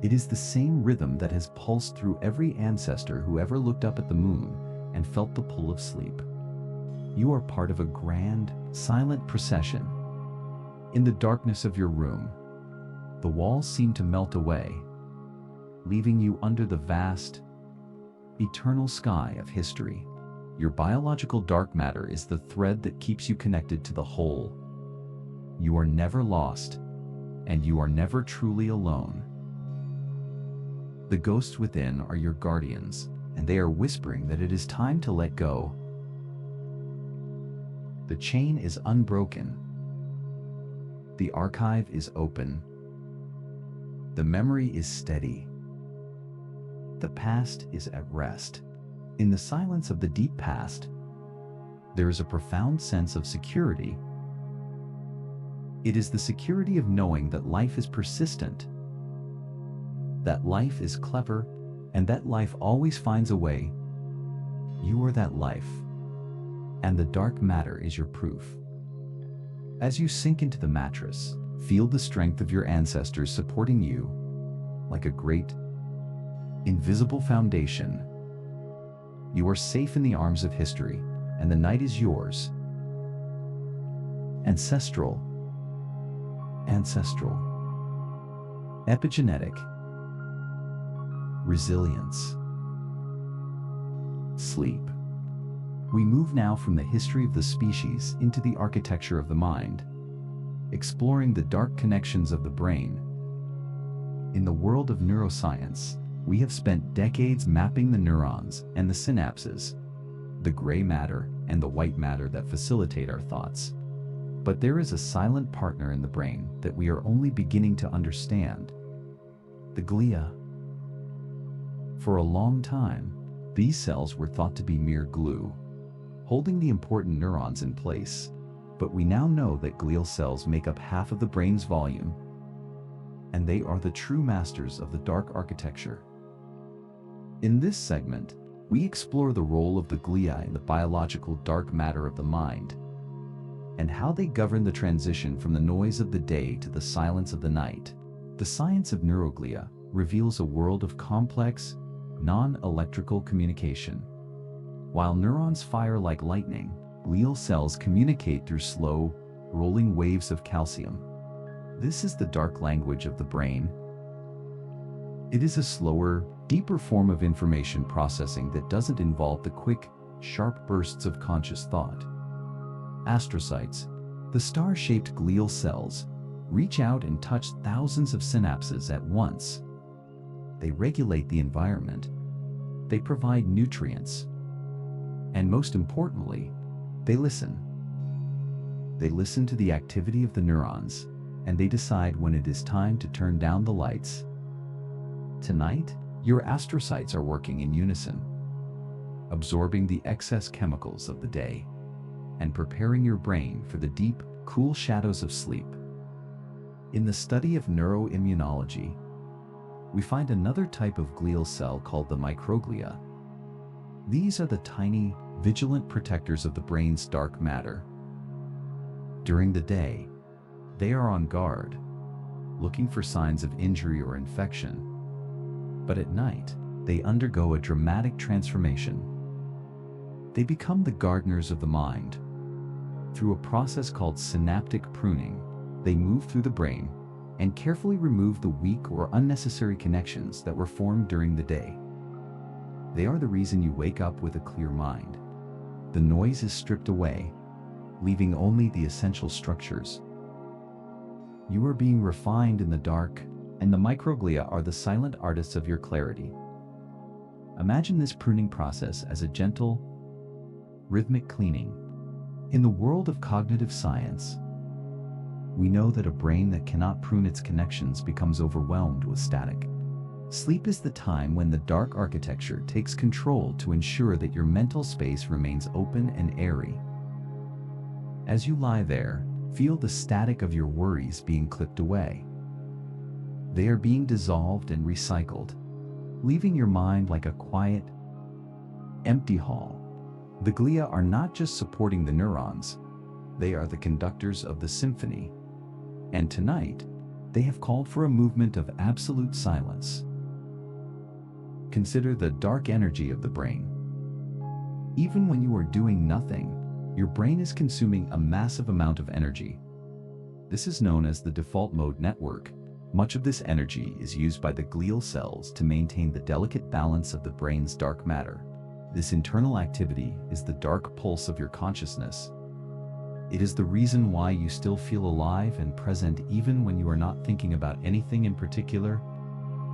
It is the same rhythm that has pulsed through every ancestor who ever looked up at the moon and felt the pull of sleep. You are part of a grand, silent procession. In the darkness of your room, the walls seem to melt away, leaving you under the vast, eternal sky of history. Your biological dark matter is the thread that keeps you connected to the whole. You are never lost, and you are never truly alone. The ghosts within are your guardians, and they are whispering that it is time to let go. The chain is unbroken. The archive is open. The memory is steady. The past is at rest. In the silence of the deep past, there is a profound sense of security. It is the security of knowing that life is persistent, that life is clever, and that life always finds a way. You are that life, and the dark matter is your proof. As you sink into the mattress, feel the strength of your ancestors supporting you like a great, invisible foundation. You are safe in the arms of history, and the night is yours. Ancestral. Epigenetic. Resilience. Sleep. We move now from the history of the species into the architecture of the mind, exploring the dark connections of the brain. In the world of neuroscience, we have spent decades mapping the neurons and the synapses, the gray matter and the white matter that facilitate our thoughts. But there is a silent partner in the brain that we are only beginning to understand: the glia. For a long time, these cells were thought to be mere glue, holding the important neurons in place. But we now know that glial cells make up half of the brain's volume, and they are the true masters of the dark architecture. In this segment, we explore the role of the glia in the biological dark matter of the mind, and how they govern the transition from the noise of the day to the silence of the night. The science of neuroglia reveals a world of complex, non-electrical communication. While neurons fire like lightning, glial cells communicate through slow, rolling waves of calcium. This is the dark language of the brain. It is a slower, deeper form of information processing that doesn't involve the quick, sharp bursts of conscious thought. Astrocytes, the star-shaped glial cells, reach out and touch thousands of synapses at once. they regulate the environment. They provide nutrients. And most importantly, they listen. They listen to the activity of the neurons, and they decide when it is time to turn down the lights. Tonight, your astrocytes are working in unison, absorbing the excess chemicals of the day and preparing your brain for the deep, cool shadows of sleep. In the study of neuroimmunology, we find another type of glial cell called the microglia. These are the tiny, vigilant protectors of the brain's dark matter. During the day, they are on guard, looking for signs of injury or infection. But at night, they undergo a dramatic transformation. They become the gardeners of the mind. Through a process called synaptic pruning, they move through the brain and carefully remove the weak or unnecessary connections that were formed during the day. They are the reason you wake up with a clear mind. The noise is stripped away, leaving only the essential structures. You are being refined in the dark, and the microglia are the silent artists of your clarity. Imagine this pruning process as a gentle, rhythmic cleaning. In the world of cognitive science, we know that a brain that cannot prune its connections becomes overwhelmed with static. Sleep is the time when the dark architecture takes control to ensure that your mental space remains open and airy. As you lie there, feel the static of your worries being clipped away. They are being dissolved and recycled, leaving your mind like a quiet, empty hall. The glia are not just supporting the neurons, they are the conductors of the symphony. And tonight, they have called for a movement of absolute silence. Consider the dark energy of the brain. Even when you are doing nothing, your brain is consuming a massive amount of energy. This is known as the default mode network. Much of this energy is used by the glial cells to maintain the delicate balance of the brain's dark matter. This internal activity is the dark pulse of your consciousness. It is the reason why you still feel alive and present even when you are not thinking about anything in particular.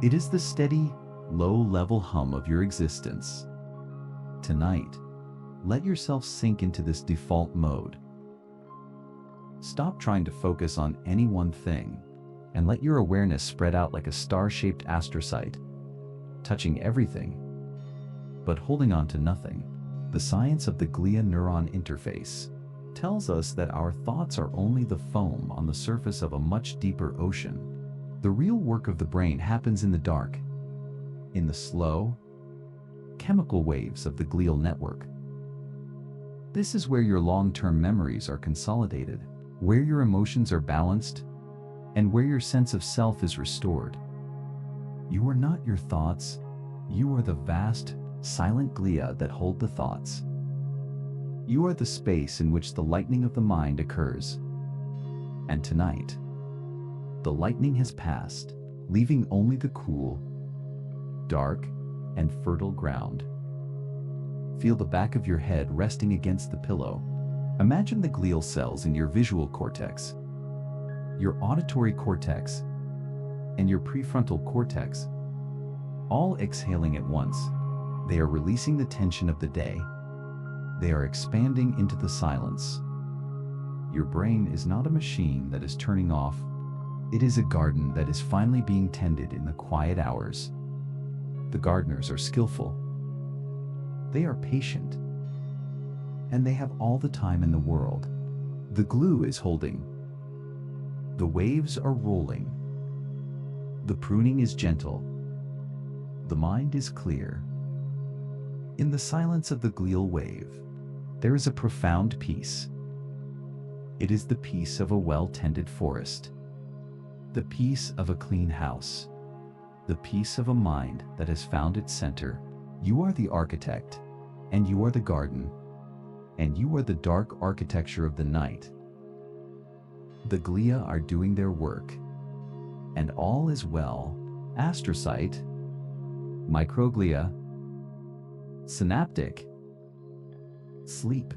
It is the steady, low-level hum of your existence. Tonight, let yourself sink into this default mode. Stop trying to focus on any one thing, and let your awareness spread out like a star-shaped astrocyte, touching everything, but holding on to nothing. The science of the glia-neuron interface tells us that our thoughts are only the foam on the surface of a much deeper ocean. The real work of the brain happens in the dark, in the slow, chemical waves of the glial network. This is where your long-term memories are consolidated, where your emotions are balanced, and where your sense of self is restored. You are not your thoughts, you are the vast, silent glia that hold the thoughts. You are the space in which the lightning of the mind occurs. And tonight, the lightning has passed, leaving only the cool, dark, and fertile ground. Feel the back of your head resting against the pillow. Imagine the glial cells in your visual cortex, your auditory cortex, and your prefrontal cortex, all exhaling at once. They are releasing the tension of the day. They are expanding into the silence. Your brain is not a machine that is turning off. It is a garden that is finally being tended in the quiet hours. The gardeners are skillful. They are patient. And they have all the time in the world. The glue is holding. The waves are rolling. The pruning is gentle. The mind is clear. In the silence of the glial wave, there is a profound peace. It is the peace of a well-tended forest, the peace of a clean house, the peace of a mind that has found its center. You are the architect, and you are the garden, and you are the dark architecture of the night. The glia are doing their work, and all is well. Astrocyte, microglia, synaptic, sleep.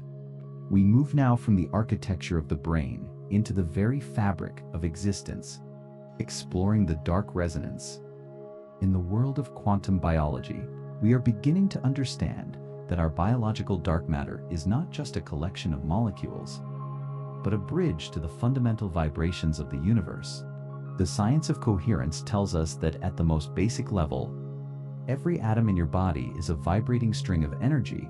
We move now from the architecture of the brain into the very fabric of existence, exploring the dark resonance. In the world of quantum biology, we are beginning to understand that our biological dark matter is not just a collection of molecules, but a bridge to the fundamental vibrations of the universe. The science of coherence tells us that at the most basic level, every atom in your body is a vibrating string of energy,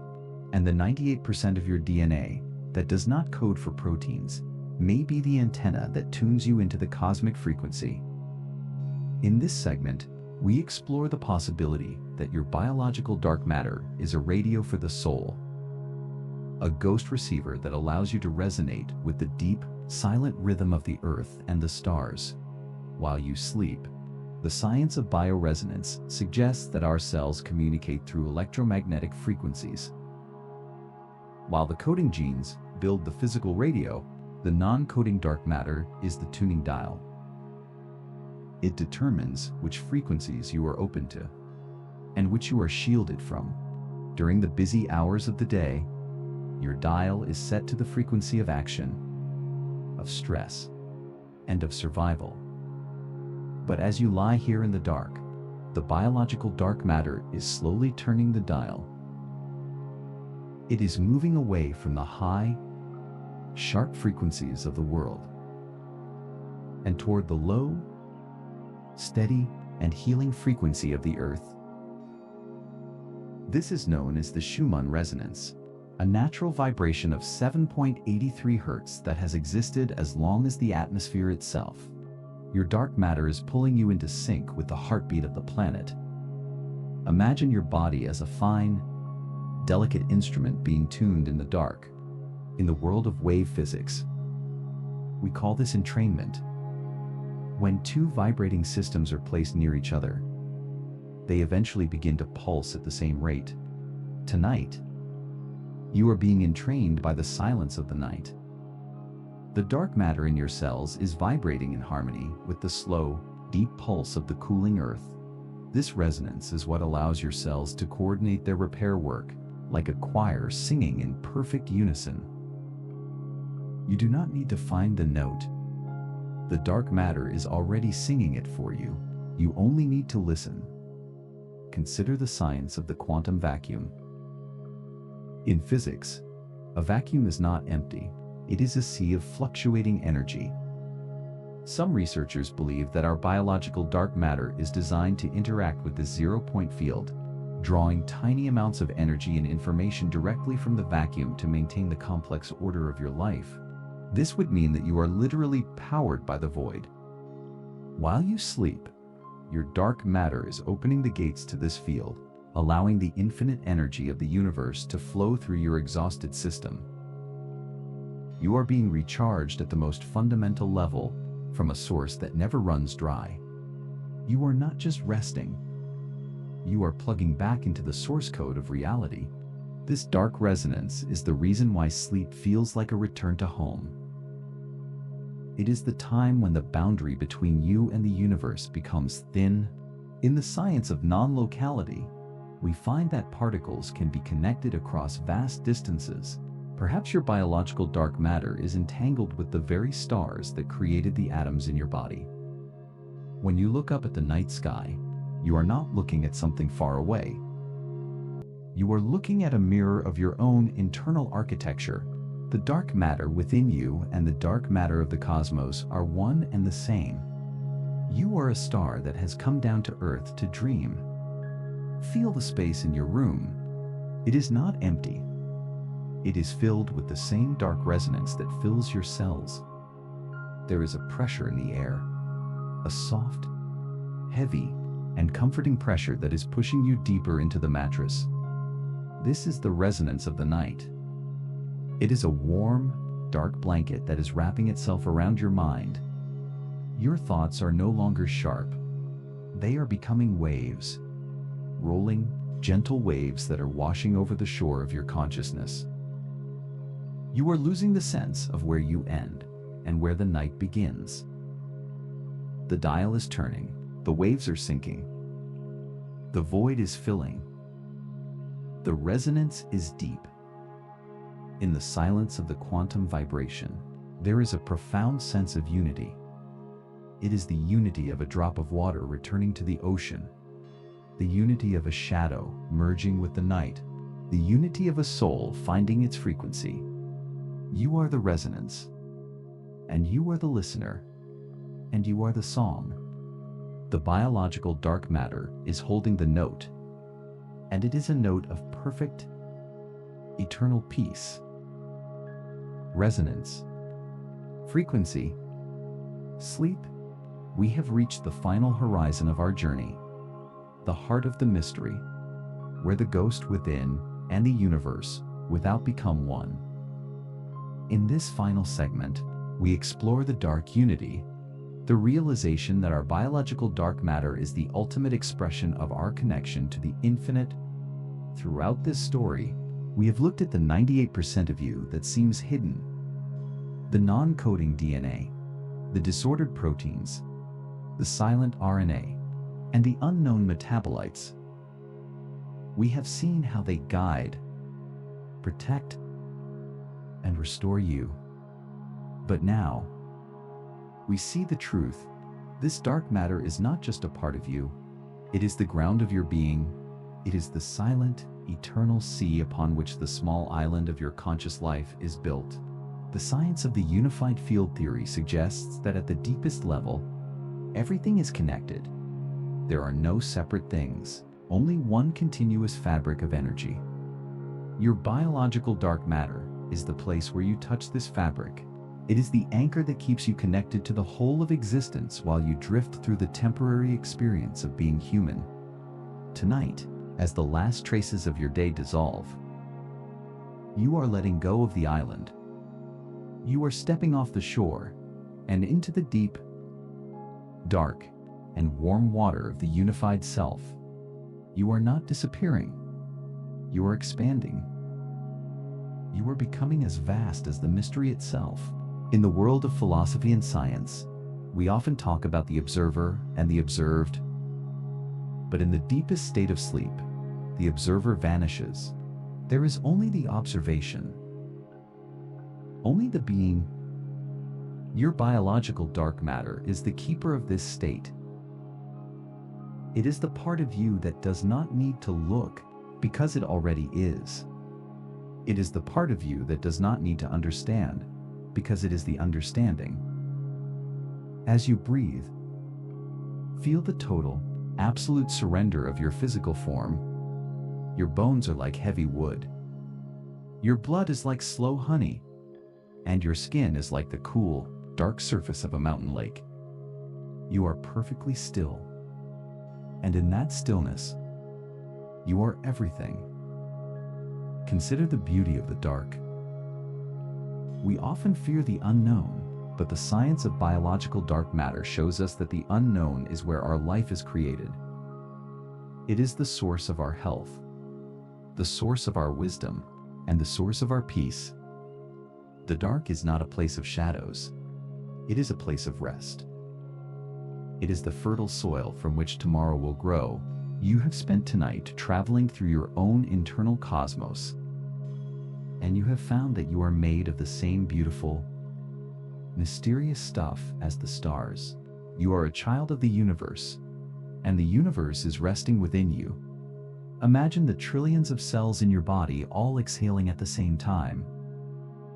and the 98% of your DNA that does not code for proteins may be the antenna that tunes you into the cosmic frequency. In this segment, we explore the possibility that your biological dark matter is a radio for the soul, a ghost receiver that allows you to resonate with the deep, silent rhythm of the earth and the stars. While you sleep, the science of bioresonance suggests that our cells communicate through electromagnetic frequencies. While the coding genes build the physical radio, the non-coding dark matter is the tuning dial. It determines which frequencies you are open to and which you are shielded from. During the busy hours of the day, your dial is set to the frequency of action, of stress, and of survival. But as you lie here in the dark, the biological dark matter is slowly turning the dial. It is moving away from the high, sharp frequencies of the world and toward the low, steady, and healing frequency of the earth. This is known as the Schumann resonance, a natural vibration of 7.83 Hz that has existed as long as the atmosphere itself. Your dark matter is pulling you into sync with the heartbeat of the planet. Imagine your body as a fine, delicate instrument being tuned in the dark. In the world of wave physics, we call this entrainment. When two vibrating systems are placed near each other, they eventually begin to pulse at the same rate. Tonight, you are being entrained by the silence of the night. The dark matter in your cells is vibrating in harmony with the slow, deep pulse of the cooling earth. This resonance is what allows your cells to coordinate their repair work, like a choir singing in perfect unison. You do not need to find the note. The dark matter is already singing it for you. You only need to listen. Consider the science of the quantum vacuum. In physics, a vacuum is not empty. It is a sea of fluctuating energy. Some researchers believe that our biological dark matter is designed to interact with the zero-point field, drawing tiny amounts of energy and information directly from the vacuum to maintain the complex order of your life. This would mean that you are literally powered by the void. While you sleep, your dark matter is opening the gates to this field, allowing the infinite energy of the universe to flow through your exhausted system. You are being recharged at the most fundamental level from a source that never runs dry. You are not just resting. You are plugging back into the source code of reality. This dark resonance is the reason why sleep feels like a return to home. It is the time when the boundary between you and the universe becomes thin. In the science of non-locality, we find that particles can be connected across vast distances. Perhaps your biological dark matter is entangled with the very stars that created the atoms in your body. When you look up at the night sky, you are not looking at something far away. You are looking at a mirror of your own internal architecture. The dark matter within you and the dark matter of the cosmos are one and the same. You are a star that has come down to Earth to dream. Feel the space in your room. It is not empty. It is filled with the same dark resonance that fills your cells. There is a pressure in the air, a soft, heavy, and comforting pressure that is pushing you deeper into the mattress. This is the resonance of the night. It is a warm, dark blanket that is wrapping itself around your mind. Your thoughts are no longer sharp. They are becoming waves, rolling, gentle waves that are washing over the shore of your consciousness. You are losing the sense of where you end and where the night begins. The dial is turning, the waves are sinking. The void is filling. The resonance is deep. In the silence of the quantum vibration, there is a profound sense of unity. It is the unity of a drop of water returning to the ocean, the unity of a shadow merging with the night, the unity of a soul finding its frequency. You are the resonance, and you are the listener, and you are the song. The biological dark matter is holding the note, and it is a note of perfect, eternal peace. Resonance, frequency, sleep. We have reached the final horizon of our journey, the heart of the mystery, where the ghost within and the universe without become one. In this final segment, we explore the dark unity, the realization that our biological dark matter is the ultimate expression of our connection to the infinite. Throughout this story, we have looked at the 98% of you that seems hidden, the non-coding DNA, the disordered proteins, the silent RNA, and the unknown metabolites. We have seen how they guide, protect, and restore you. But now, we see the truth. This dark matter is not just a part of you. It is the ground of your being. It is the silent, eternal sea upon which the small island of your conscious life is built. The science of the unified field theory suggests that at the deepest level, everything is connected. There are no separate things, only one continuous fabric of energy. Your biological dark matter is the place where you touch this fabric. It is the anchor that keeps you connected to the whole of existence while you drift through the temporary experience of being human. Tonight, as the last traces of your day dissolve, you are letting go of the island. You are stepping off the shore and into the deep, dark, and warm water of the unified self. You are not disappearing. You are expanding. You are becoming as vast as the mystery itself. In the world of philosophy and science, we often talk about the observer and the observed. But in the deepest state of sleep, the observer vanishes. There is only the observation, only the being. Your biological dark matter is the keeper of this state. It is the part of you that does not need to look because it already is. It is the part of you that does not need to understand because it is the understanding. As you breathe, feel the total, absolute surrender of your physical form. Your bones are like heavy wood. Your blood is like slow honey, and your skin is like the cool, dark surface of a mountain lake. You are perfectly still, and in that stillness, you are everything. Consider the beauty of the dark. We often fear the unknown, but the science of biological dark matter shows us that the unknown is where our life is created. It is the source of our health, the source of our wisdom, and the source of our peace. The dark is not a place of shadows. It is a place of rest. It is the fertile soil from which tomorrow will grow. You have spent tonight traveling through your own internal cosmos, and you have found that you are made of the same beautiful, mysterious stuff as the stars. You are a child of the universe, and the universe is resting within you. Imagine the trillions of cells in your body all exhaling at the same time.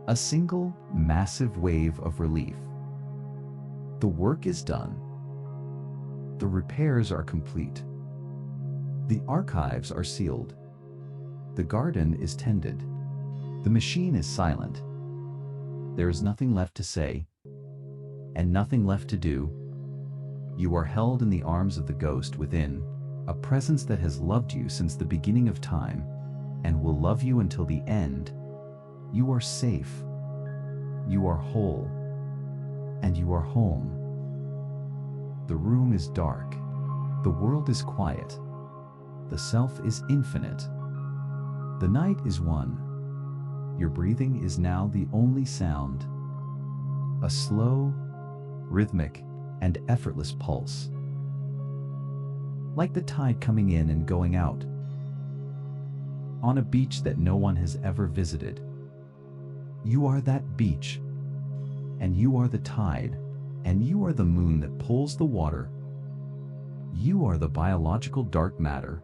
A single, massive wave of relief. The work is done. The repairs are complete. The archives are sealed. The garden is tended. The machine is silent. There is nothing left to say, and nothing left to do. You are held in the arms of the ghost within, a presence that has loved you since the beginning of time, and will love you until the end. You are safe. You are whole. And you are home. The room is dark. The world is quiet. The self is infinite. The night is one. Your breathing is now the only sound. A slow, rhythmic, and effortless pulse. Like the tide coming in and going out. On a beach that no one has ever visited. You are that beach. And you are the tide. And you are the moon that pulls the water. You are the biological dark matter,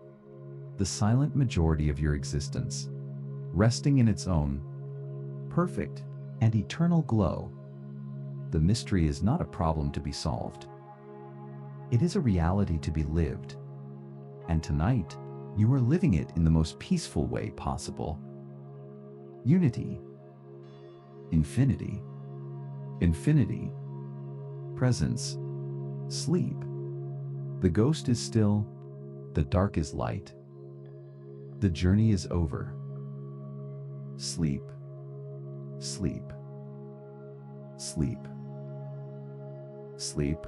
the silent majority of your existence, resting in its own perfect and eternal glow. The mystery is not a problem to be solved. It is a reality to be lived. And tonight, you are living it in the most peaceful way possible. Unity, infinity, infinity, presence, sleep. The ghost is still, the dark is light. The journey is over. Sleep, sleep, sleep, sleep.